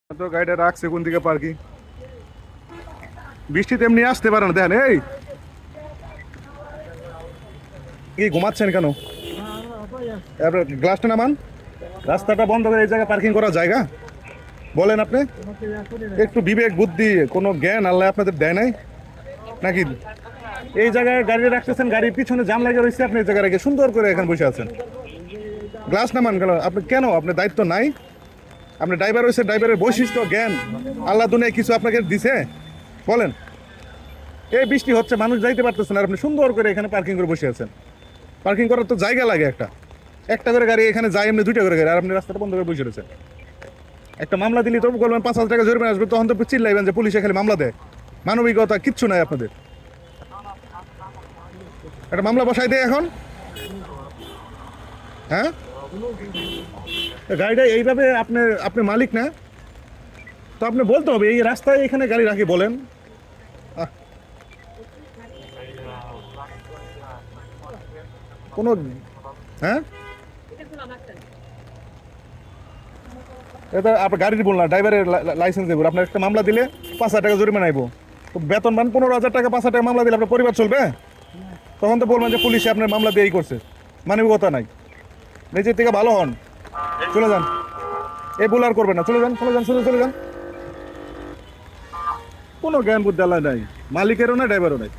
তো গাড়িটা রাখছে কোন দিকে পার্কিং বৃষ্টিতে এমনি আসতে পারে না দেখেন এই কি ঘুমাচ্ছেন কেন আপনার গ্লাসটা নামান রাস্তাটা বন্ধ করে এই জায়গায় পার্কিং করার জায়গা বলেন আপনি একটু বিবেক বুদ্ধি কোনো জ্ঞান আল্লাহ আপনাদের দেয় নাই নাকি এই জায়গায় গাড়ি রাখতেছেন গাড়ির পিছনে জাম লাগিয়ে রয়েছে আপনি এই জায়গায় রেখে সুন্দর করে এখানে বসে আছেন গ্লাস নামান কেন আপনি কেন আপনার দায়িত্ব নাই আপনি ড্রাইভার হয়েছে ড্রাইভারের বৈশিষ্ট্য জ্ঞান আল্লাহ দুনিয়ায় কিছু আপনাকে দিছে বলেন এই বৃষ্টি হচ্ছে মানুষ যাইতে পারতেছেন আর আপনি সুন্দর করে এখানে পার্কিং করে বসে আছেন পার্কিং করার তো জায়গা লাগে একটা করে গাড়ি এখানে যায় এমনি দুইটা করে গাড়ি আর আপনি রাস্তাটা বন্ধ করে বসে রয়েছেন একটা মামলা দিলে তো বলবেন 5,000 টাকা জরিমানা আসবে তখন তো চিল্লাইবেন যে পুলিশে খালি মামলা দেয় মানবিকতা কিচ্ছু নাই আপনাদের একটা মামলা বসাই দেয় এখন হ্যাঁ গাড়িটা এইভাবে আপনি মালিক না তো আপনি বলতে হবে এই রাস্তায় এখানে গাড়ি রাখি বলেন কোনো হ্যাঁ এটা আপনার গাড়ির বল না ড্রাইভারের লাইসেন্স দেবো আপনার একটা মামলা দিলে 5,000 টাকা জরিমানা আইব তো বেতন মান 15,000 টাকা 5,000 টাকা মামলা দিলে আপনার পরিবার চলবে তখন তো বলবেন যে পুলিশে আপনার মামলা দিয়েই করছে মানবিকতা নাই নিজের থেকে ভালো হন চলে যান এই ভুল আর করবেন না চলে যান চলে যান কোনো জ্ঞান বুদ্ধি আল্লাহ নাই মালিকেরও না ড্রাইভারও নাই